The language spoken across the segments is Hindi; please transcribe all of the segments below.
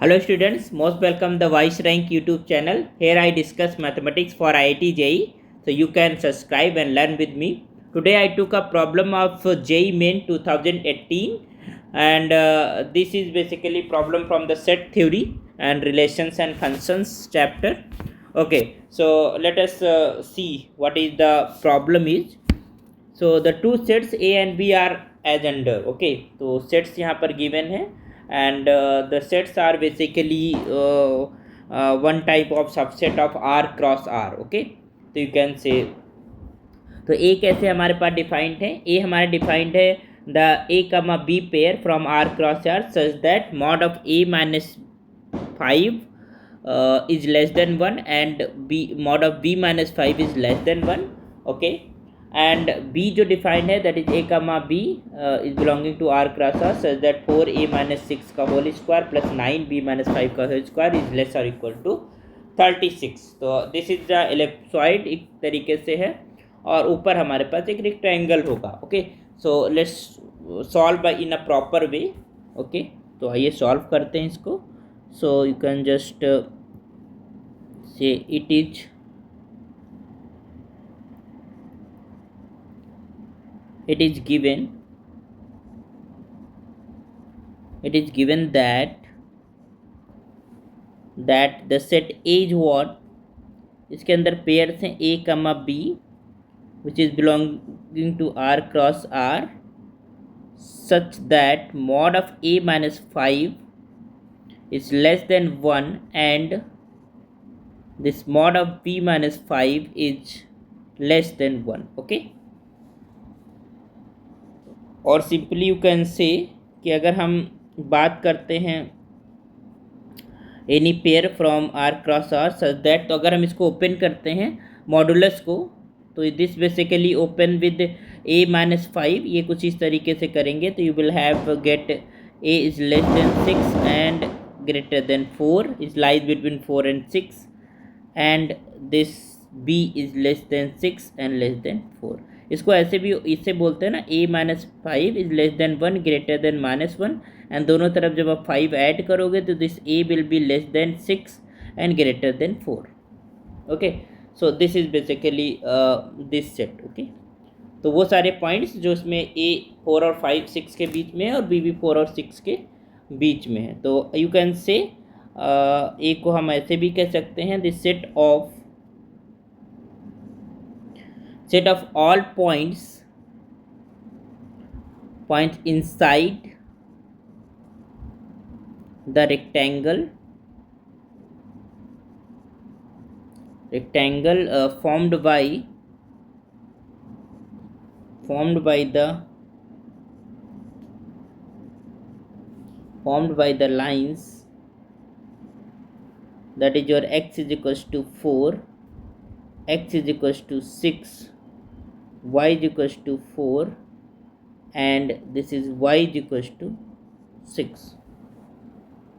Hello students, most welcome the Vice Rank YouTube channel. Here I discuss mathematics for IIT JEE. So you can subscribe and learn with me. Today I took a problem of JEE Main 2018 and this is basically problem from the set theory and relations and functions chapter. Okay, so let us see what is the problem is. So the two sets A and B are as under. Okay, so sets यहाँ पर given है and the sets are basically one type of subset of R cross R. Okay, तो you can say तो A कैसे हमारे पास डिफाइंड है, A हमारे डिफाइंड है the A comma B pair from R cross R such that mod of A minus 5 is less than 1 and B mod of B minus 5 is less than 1. Okay, and B जो डिफाइंड है that is A comma B is belonging to R cross R such that 4A minus 6 का whole square plus 9B minus 5 का होल स्क्वायर इज लेस और इक्वल टू 36. तो दिस इज द एलिप्सॉइड एक तरीके से है और ऊपर हमारे पास एक रेक्टेंगल होगा. Okay, so let's solve by in a proper way. Okay, तो आइए सॉल्व करते हैं इसको. सो यू कैन जस्ट से it is given that the set A is what, इसके अंदर पेयर्स हैं A comma B which is belonging to R cross R such that mod of A minus 5 is less than 1 and this mod of B minus 5 is less than 1. Okay, और सिंपली यू कैन से कि अगर हम बात करते हैं any pair from R cross R such that, तो अगर हम इसको ओपन करते हैं मॉडुलस को, तो this basically open with A minus 5. ये कुछ इस तरीके से करेंगे तो you will have get A is less than 6 and greater than 4 is lies between 4 and 6 and this B is less than 6 and less than 4. इसको ऐसे भी इससे बोलते हैं ना, A minus 5 is less than 1 greater than minus 1 and दोनों तरफ जब आप 5 ऐड करोगे तो this A will be less than 6 and greater than 4. Okay, so this is basically this set. Okay, तो वो सारे पॉइंट्स जो इसमें A 4 और 5 6 के बीच में है और B भी 4 और 6 के बीच में है. तो यू कैन से A को हम ऐसे भी कह सकते हैं this set of all points inside the rectangle formed by the lines, that is your x is equals to 4, x is equals to 6, y is equals to 4 and this is y is equals to 6.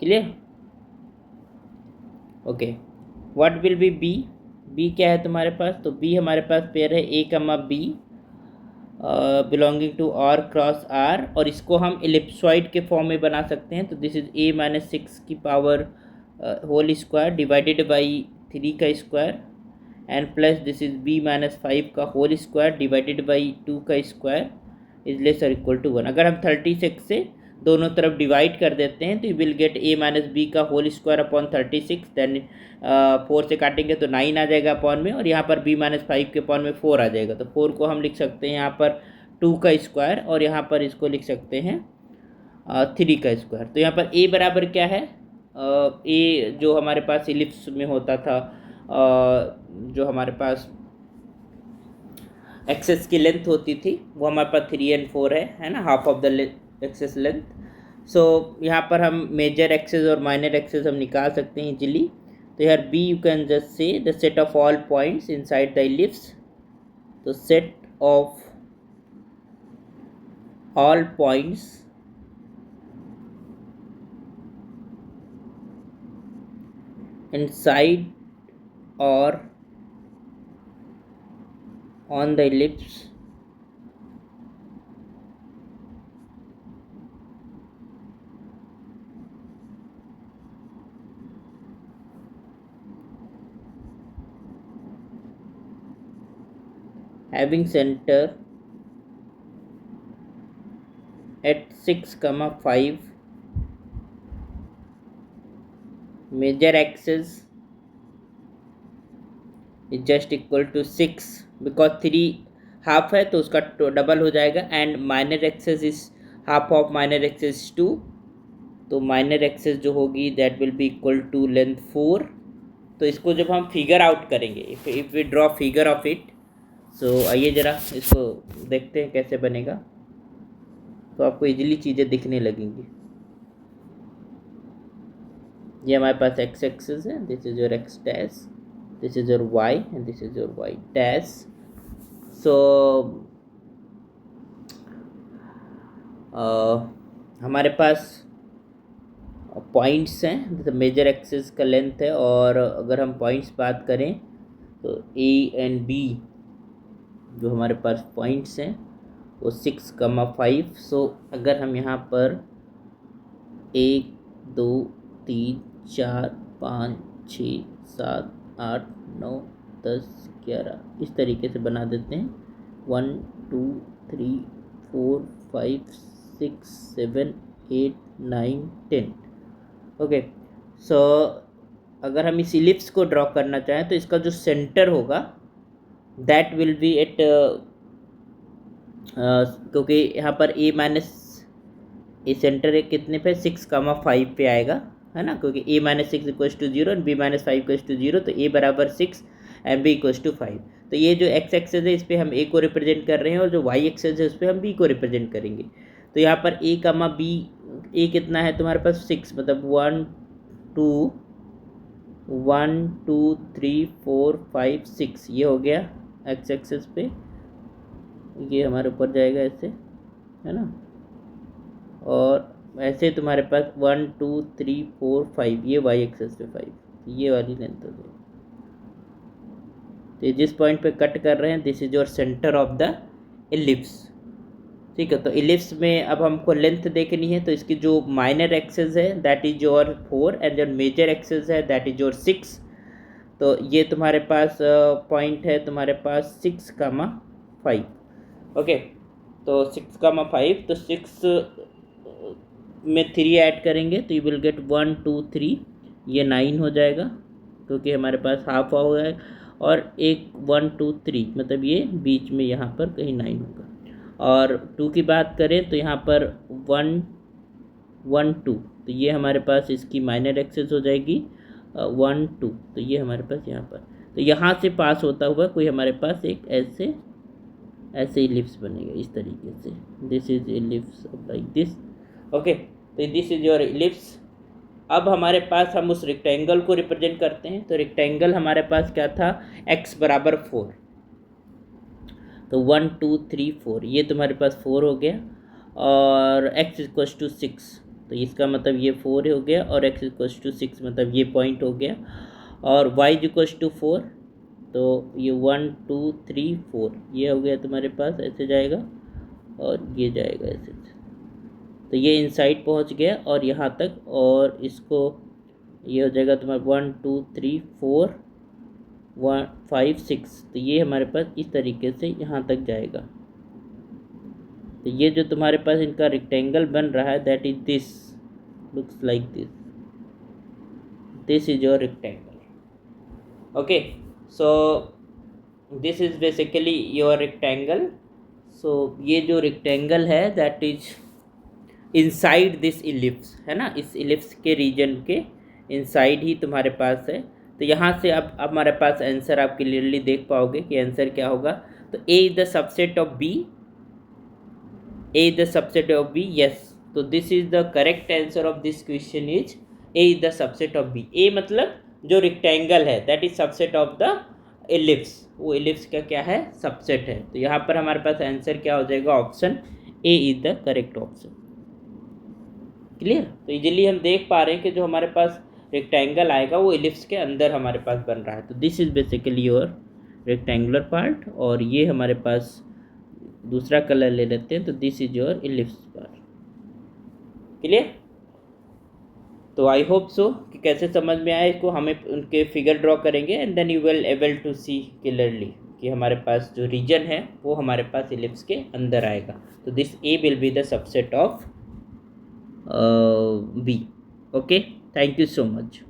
Clear? Okay, what will be B क्या है तुम्हारे पास? तो B हमारे पास पेयर है A comma B belonging to R cross R और इसको हम एलिप्सॉइड के फॉर्म में बना सकते हैं. तो दिस इज A माइनस 6 की power whole square divided by 3 का square and plus this is B minus 5 का होल स्क्वायर डिवाइडेड बाई 2 का स्क्वायर इज लेस और इक्वल टू 1. अगर हम 36 से दोनों तरफ डिवाइड कर देते हैं तो you will get A minus B का होल स्क्वायर अपॉन 36. देन 4 से काटेंगे तो 9 आ जाएगा अपॉन में और यहाँ पर B माइनस 5 के अपॉन में 4 आ जाएगा. तो 4 को हम लिख सकते हैं यहाँ पर 2 का स्क्वायर और यहाँ पर इसको लिख सकते हैं 3 का स्क्वायर. तो यहाँ पर A बराबर क्या है, A जो हमारे पास इलिप्स में होता था, जो हमारे पास एक्सेस की लेंथ होती थी वो हमारे पास 3 and 4 है ना, half of the axis length. So यहाँ पर हम मेजर एक्सेस और माइनर एक्सेस हम निकाल सकते हैं इजीली. तो यार B you can just say the set of all points inside the ellipse. तो set of all points inside or on the ellipse having center at 6, 5, major axis is just equal to 6 because 3 half है तो उसका डबल हो जाएगा and minor axis is half of minor axis 2 तो माइनर एक्सेस जो होगी that will be equal to length 4। तो इसको जब हम फिगर आउट करेंगे if we draw figure of it so आइए ज़रा इसको देखते हैं कैसे बनेगा तो आपको इजीली चीज़ें दिखने लगेंगी। ये हमारे पास एक्स एक्सेस है, this is your X dash, this is your Y and this is your Y dash. So हमारे पास पॉइंट्स हैं, जैसे मेजर एक्सिस का लेंथ है और अगर हम पॉइंट्स बात करें तो ए एंड बी जो हमारे पास पॉइंट्स हैं वो 6, 5। सो अगर हम यहाँ पर 1, 2, 3, 4, 5, 6, 7, 8, 9, 10, 11 इस तरीके से बना देते हैं। 1, 2, 3, 4, 5, 6, 7, 8, 9, 10। ओके, सो अगर हम इस इलिप्स को ड्रॉ करना चाहें तो इसका जो सेंटर होगा दैट विल बी एट क्योंकि यहाँ पर ए माइनस ए सेंटर है कितने पे 6, 5 पे आएगा, है ना, क्योंकि A minus 6 equals to 0 and B minus 5 equals to 0 तो ए बराबर 6 एंड बी इक्वल्स टू 5। तो ये जो एक्स एक्सेस है इस पर हम ए को रिप्रेजेंट कर रहे हैं और जो वाई एक्सेस है उस पर हम बी को रिप्रेजेंट करेंगे। तो यहाँ पर ए कामा बी, ए कितना है तुम्हारे पास 6 मतलब 1 2 3 4 5 6 ये हो गया एक्स एक्सेस पे, ये हमारे ऊपर जाएगा ऐसे, है ना, और ऐसे तुम्हारे पास 1 2 3 4 5 ये वाई एक्सेस पे 5 ये वाली लेंथ हो गई। तो जिस पॉइंट पे कट कर रहे हैं this is your centre of the ellipse. ठीक है, तो इलिप्स में अब हमको लेंथ देखनी है तो इसकी जो माइनर एक्सेस है दैट इज योर 4 एंड जो मेजर एक्सेस है दैट इज योर 6। तो ये तुम्हारे पास पॉइंट है तुम्हारे पास 6, 5। ओके, तो 6, 5 तो 6 में 3 ऐड करेंगे तो यू विल गेट 1 2 3 ये 9 हो जाएगा क्योंकि हमारे पास हाफ हो गया और एक 1 2 3 मतलब ये बीच में यहाँ पर कहीं 9 होगा। और 2 की बात करें तो यहाँ पर 1 1 2 तो ये हमारे पास इसकी माइनर एक्सेस हो जाएगी 1 2 तो ये हमारे पास यहाँ पर, तो यहाँ से पास होता हुआ कोई हमारे पास एक ऐसे इलिप्स बनेगा इस तरीके से, this is ellipse like this. Okay, तो दिस इज योर इलिप्स। अब हमारे पास हम उस रेक्टेंगल को रिप्रेजेंट करते हैं तो रेक्टेंगल हमारे पास क्या था x बराबर 4, तो 1 2 3 4 ये तुम्हारे पास 4 हो गया और x इक्वल्स टू 6 तो इसका मतलब ये 4 हो गया और x इक्वल्स टू 6 मतलब ये पॉइंट हो गया और y इक्वल्स टू 4 तो ये 1 2 3 4 ये हो गया तुम्हारे पास, ऐसे जाएगा और ये जाएगा ऐसे, तो ये इनसाइड पहुंच गया और यहाँ तक और इसको ये हो जाएगा तुम्हारा 1 2 3 4 1 5 6 तो ये हमारे पास इस तरीके से यहाँ तक जाएगा। तो ये जो तुम्हारे पास इनका रेक्टेंगल बन रहा है that is this, looks like this, this is your rectangle. Okay, so this is basically your rectangle. So ये जो रेक्टेंगल है that is inside this ellipse, है ना, इस इलिप्स के रीजन के इनसाइड ही तुम्हारे पास है। तो यहाँ से अब हमारे पास आंसर आप क्लियरली देख पाओगे कि आंसर क्या होगा। तो A is the subset of B, A is the subset of B, yes, तो this is the correct answer of this question is A is the subset of B. A मतलब जो रेक्टेंगल है that is subset of the ellipse, वो इलिप्स का क्या है सबसेट है। तो यहाँ पर हमारे पास आंसर क्या हो जाएगा, option A is the correct option. Clear, तो इजीली हम देख पा रहे हैं कि जो हमारे पास रेक्टेंगल आएगा वो इलिप्स के अंदर हमारे पास बन रहा है। तो this is basically your rectangular part और ये हमारे पास दूसरा कलर ले लेते हैं तो this is your ellipse part. Clear, तो आई होप सो कि कैसे समझ में आए इसको, हमें उनके फिगर ड्रॉ करेंगे and then you will able to see clearly कि हमारे पास जो रीजन है वो हमारे पास इलिप्स के अंदर आएगा। तो this A will be the subset of B. Okay, thank you so much.